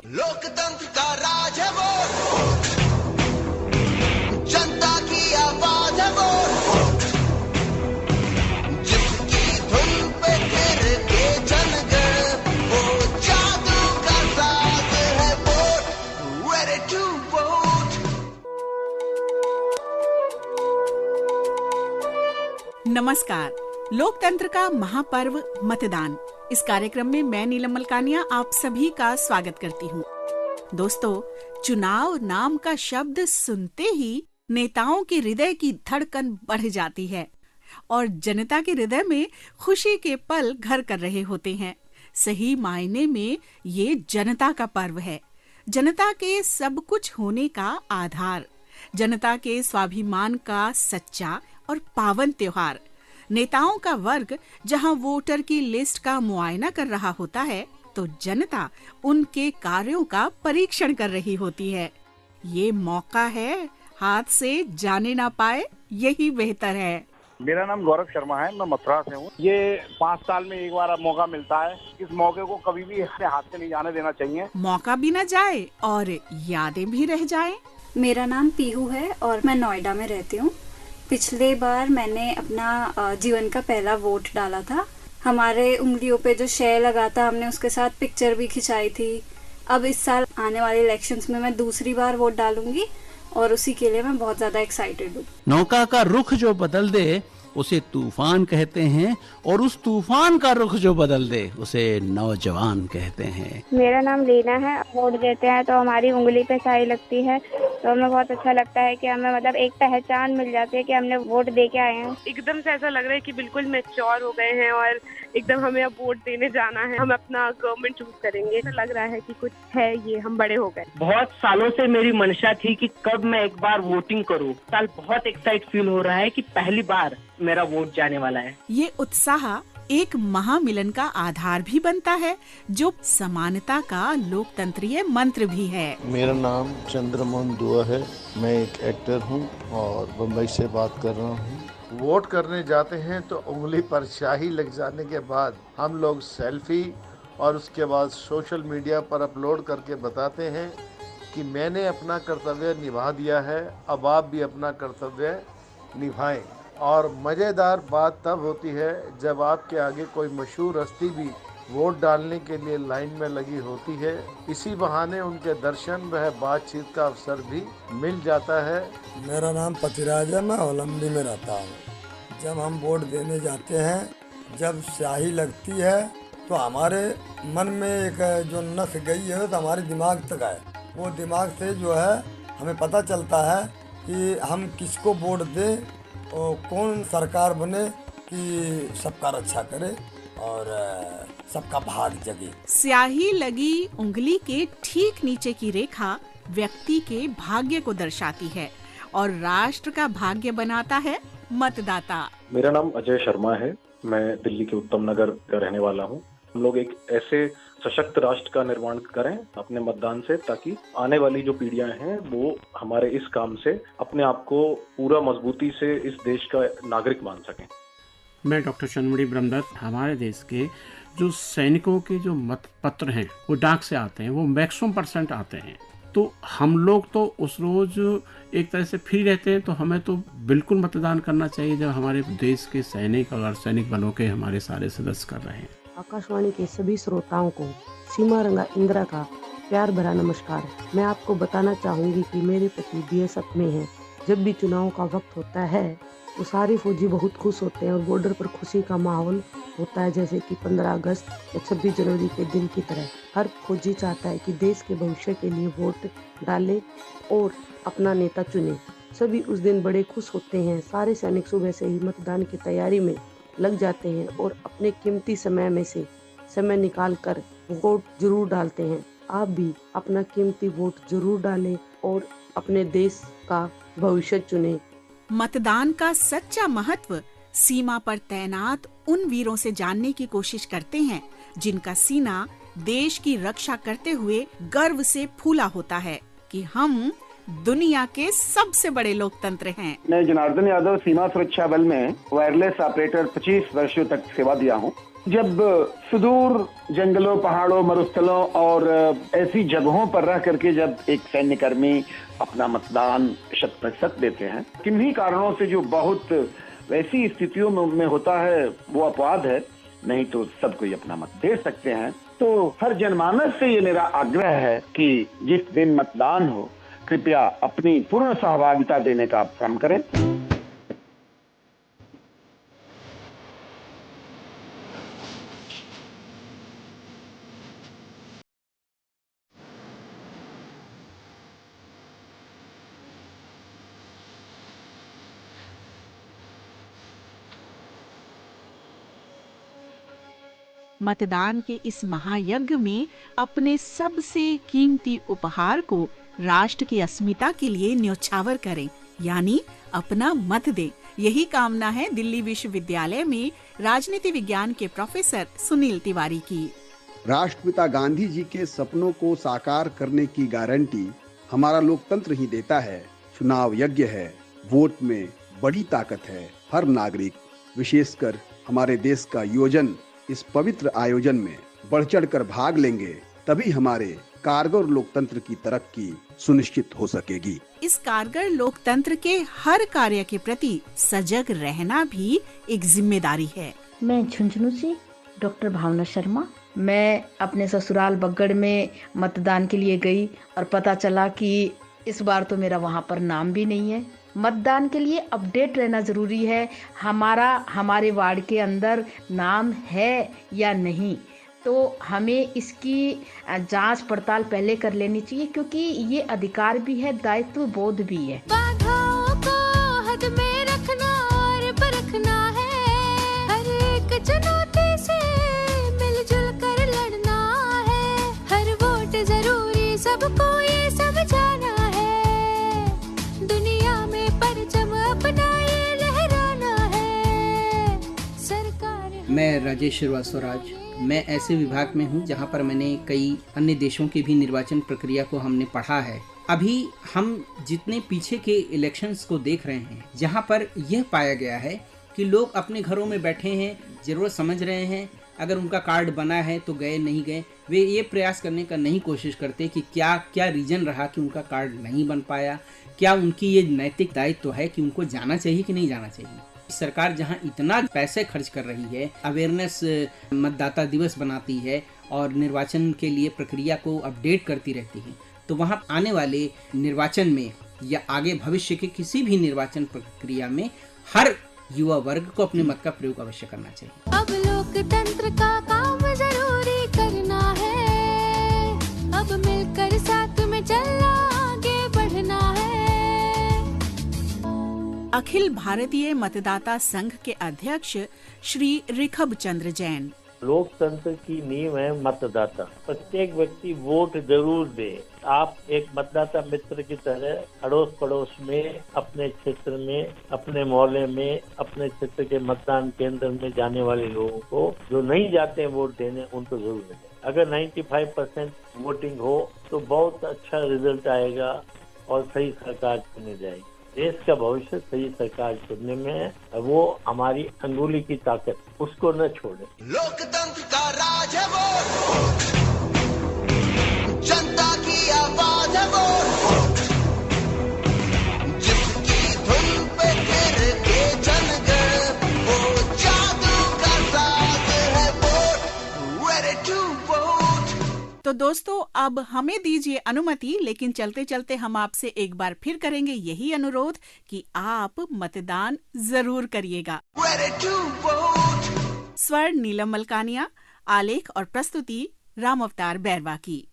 लोकतंत्र का राज है वोट, जनता की आवाज है वोट, जिसकी धुन पे फिर के जनगण, वो जादू का साज है वोट, ready to vote। नमस्कार। लोकतंत्र का महापर्व मतदान, इस कार्यक्रम में मैं नीलम मलकानिया आप सभी का स्वागत करती हूँ। दोस्तों, चुनाव नाम का शब्द सुनते ही नेताओं के हृदय की धड़कन बढ़ जाती है और जनता के हृदय में खुशी के पल घर कर रहे होते हैं। सही मायने में ये जनता का पर्व है, जनता के सब कुछ होने का आधार, जनता के स्वाभिमान का सच्चा और पावन त्योहार। नेताओं का वर्ग जहां वोटर की लिस्ट का मुआयना कर रहा होता है, तो जनता उनके कार्यों का परीक्षण कर रही होती है। ये मौका है, हाथ से जाने ना पाए यही बेहतर है। मेरा नाम गौरव शर्मा है, मैं मथुरा से हूँ। ये 5 साल में एक बार मौका मिलता है, इस मौके को कभी भी अपने हाथ से नहीं जाने देना चाहिए। मौका भी न जाए और यादें भी रह जाएं। मेरा नाम पीहू है और मैं नोएडा में रहती हूँ। पिछले बार मैंने अपना जीवन का पहला वोट डाला था। हमारे उंगलियों पे जो शेयर लगा था, हमने उसके साथ पिक्चर भी खिंचाई थी। अब इस साल आने वाले इलेक्शंस में मैं दूसरी बार वोट डालूंगी और उसी के लिए मैं बहुत ज्यादा एक्साइटेड हूँ। नौका का रुख जो बदल दे उसे तूफान कहते हैं और उस तूफान का रुख जो बदल दे उसे नौजवान कहते हैं। मेरा नाम लीना है। वोट देते हैं तो हमारी उंगली पे स्याही लगती है, तो हमें बहुत अच्छा लगता है कि हमें मतलब एक पहचान मिल जाती है कि हमने वोट दे के आए हैं। एकदम से ऐसा लग रहा है कि बिल्कुल मैच्योर हो गए हैं और एकदम हमें अब वोट देने जाना है, हम अपना गवर्नमेंट चूज करेंगे। ऐसा लग रहा है कि कुछ है, ये हम बड़े हो गए। बहुत सालों से मेरी मंशा थी कि कब मैं एक बार वोटिंग करूं। साल बहुत एक्साइट फील हो रहा है कि पहली बार मेरा वोट जाने वाला है। ये उत्साह एक महामिलन का आधार भी बनता है, जो समानता का लोकतंत्रीय मंत्र भी है। मेरा नाम चंद्रमोहन दुआ है, मैं एक एक्टर हूँ और बम्बई से बात कर रहा हूँ। वोट करने जाते हैं तो उंगली पर स्याही लग जाने के बाद हम लोग सेल्फी और उसके बाद सोशल मीडिया पर अपलोड करके बताते हैं कि मैंने अपना कर्तव्य निभा दिया है, अब आप भी अपना कर्तव्य निभाएं। और मज़ेदार बात तब होती है जब आपके आगे कोई मशहूर हस्ती भी वोट डालने के लिए लाइन में लगी होती है। इसी बहाने उनके दर्शन व बातचीत का अवसर भी मिल जाता है। मेरा नाम पतिराज है, मैं ओलंबी में रहता हूँ। जब हम वोट देने जाते हैं, जब स्याही लगती है तो हमारे मन में एक जो नस गई है तो हमारे दिमाग तक आए। वो दिमाग से जो है हमें पता चलता है कि हम किसको वोट दें और कौन सरकार बने कि सबका रक्षा करे और सबका भाग जगे। स्याही लगी उंगली के ठीक नीचे की रेखा व्यक्ति के भाग्य को दर्शाती है और राष्ट्र का भाग्य बनाता है मतदाता। मेरा नाम अजय शर्मा है, मैं दिल्ली के उत्तम नगर का रहने वाला हूँ। हम लोग एक ऐसे सशक्त राष्ट्र का निर्माण करें अपने मतदान से, ताकि आने वाली जो पीढ़ियां हैं वो हमारे इस काम से अपने आप को पूरा मजबूती से इस देश का नागरिक मान सकें। मैं डॉक्टर चंद्रमणि ब्रह्मदत्त। हमारे देश के जो सैनिकों के जो मत पत्र हैं वो डाक से आते हैं, वो मैक्सिमम % आते हैं। तो हम लोग तो उस रोज एक तरह से फ्री रहते हैं, तो हमें तो बिल्कुल मतदान करना चाहिए जब हमारे देश के सैनिक और अर्धसैनिक बलों के हमारे सारे सदस्य कर रहे हैं। आकाशवाणी के सभी श्रोताओं को सीमा रंगा इंदिरा का प्यार भरा नमस्कार। मैं आपको बताना चाहूँगी कि मेरे पति BSF में हैं। जब भी चुनाव का वक्त होता है तो सारे फौजी बहुत खुश होते हैं और बॉर्डर पर खुशी का माहौल होता है, जैसे कि 15 अगस्त या 26 जनवरी के दिन की तरह। हर फौजी चाहता है कि देश के भविष्य के लिए वोट डाले और अपना नेता चुने। सभी उस दिन बड़े खुश होते हैं। सारे सैनिक सुबह से ही मतदान की तैयारी में लग जाते हैं और अपने कीमती समय में से समय निकाल कर वोट जरूर डालते हैं। आप भी अपना कीमती वोट जरूर डालें और अपने देश का भविष्य चुनें। मतदान का सच्चा महत्व सीमा पर तैनात उन वीरों से जानने की कोशिश करते हैं, जिनका सीना देश की रक्षा करते हुए गर्व से फूला होता है कि हम दुनिया के सबसे बड़े लोकतंत्र हैं। मैं जनार्दन यादव सीमा सुरक्षा बल में वायरलेस ऑपरेटर 25 वर्षों तक सेवा दिया हूँ। जब सुदूर जंगलों, पहाड़ों, मरुस्थलों और ऐसी जगहों पर रह करके जब एक सैन्य कर्मी अपना मतदान 100% देते हैं, किन्हीं कारणों से जो बहुत वैसी स्थितियों में होता है वो अपवाद है, नहीं तो सब कोई अपना मत दे सकते हैं। तो हर जनमानस से ये मेरा आग्रह है कि जिस दिन मतदान हो कृपया अपनी पूर्ण सहभागिता देने का काम करें। मतदान के इस महायज्ञ में अपने सबसे कीमती उपहार को राष्ट्र की अस्मिता के लिए न्योछावर करें, यानी अपना मत दें। यही कामना है दिल्ली विश्वविद्यालय में राजनीति विज्ञान के प्रोफेसर सुनील तिवारी की। राष्ट्रपिता गांधी जी के सपनों को साकार करने की गारंटी हमारा लोकतंत्र ही देता है। चुनाव यज्ञ है, वोट में बड़ी ताकत है। हर नागरिक, विशेषकर हमारे देश का योजन इस पवित्र आयोजन में बढ़ चढ़ कर भाग लेंगे, तभी हमारे कारगर लोकतंत्र की तरक्की सुनिश्चित हो सकेगी। इस कारगर लोकतंत्र के हर कार्य के प्रति सजग रहना भी एक जिम्मेदारी है। मैं झुंझुनू से डॉक्टर भावना शर्मा। मैं अपने ससुराल बगड़ में मतदान के लिए गई और पता चला कि इस बार तो मेरा वहाँ पर नाम भी नहीं है। मतदान के लिए अपडेट रहना जरूरी है। हमारे वार्ड के अंदर नाम है या नहीं, तो हमें इसकी जांच पड़ताल पहले कर लेनी चाहिए, क्योंकि ये अधिकार भी है, दायित्व बोध भी है। बाधाओं को हद में रखना और परखना है, हर एक चुनौती से मिलजुल कर लड़ना है, हर वोट जरूरी सबको ये समझाना है, दुनिया में परचम अपना ये लहराना है, सरकार। मैं राजेश श्रीवास्तव। मैं ऐसे विभाग में हूं जहां पर मैंने कई अन्य देशों की भी निर्वाचन प्रक्रिया को हमने पढ़ा है। अभी हम जितने पीछे के इलेक्शंस को देख रहे हैं, जहां पर यह पाया गया है कि लोग अपने घरों में बैठे हैं, जरूरत समझ रहे हैं, अगर उनका कार्ड बना है तो गए, नहीं गए, वे ये प्रयास करने का नहीं कोशिश करते कि क्या रीजन रहा कि उनका कार्ड नहीं बन पाया, क्या उनकी ये नैतिक दायित्व है कि उनको जाना चाहिए कि नहीं जाना चाहिए। सरकार जहां इतना पैसे खर्च कर रही है, अवेयरनेस मतदाता दिवस बनाती है और निर्वाचन के लिए प्रक्रिया को अपडेट करती रहती है, तो वहां आने वाले निर्वाचन में या आगे भविष्य के किसी भी निर्वाचन प्रक्रिया में हर युवा वर्ग को अपने मत का प्रयोग अवश्य करना चाहिए। अब लोकतंत्र का काम जरूरी करना है, अब मिलकर साथ में चलना, आगे बढ़ना है। अखिल भारतीय मतदाता संघ के अध्यक्ष श्री ऋखभ चंद्र जैन। लोकतंत्र की नींव है मतदाता। प्रत्येक व्यक्ति वोट जरूर दे। आप एक मतदाता मित्र की तरह अड़ोस पड़ोस में, अपने क्षेत्र में, अपने मोहल्ले में, अपने क्षेत्र के मतदान केंद्र में जाने वाले लोगों को, जो नहीं जाते हैं वोट देने, उनको जरूर दें। अगर 95% वोटिंग हो तो बहुत अच्छा रिजल्ट आएगा और सही सरकार चुनी जाएगी। देश का भविष्य सही सरकार चुनने में है, वो हमारी अंगुली की ताकत, उसको न छोड़े। लोकतंत्र का राज है वोट, जनता की आवाज है वोट, जिसकी धुन पे गिर के जनगण, वो जादू का साज है वोट, ready to vote। तो दोस्तों, अब हमें दीजिए अनुमति, लेकिन चलते चलते हम आपसे एक बार फिर करेंगे यही अनुरोध कि आप मतदान जरूर करिएगा। स्वर नीलम मलकानिया, आलेख और प्रस्तुति राम अवतार बैरवा की।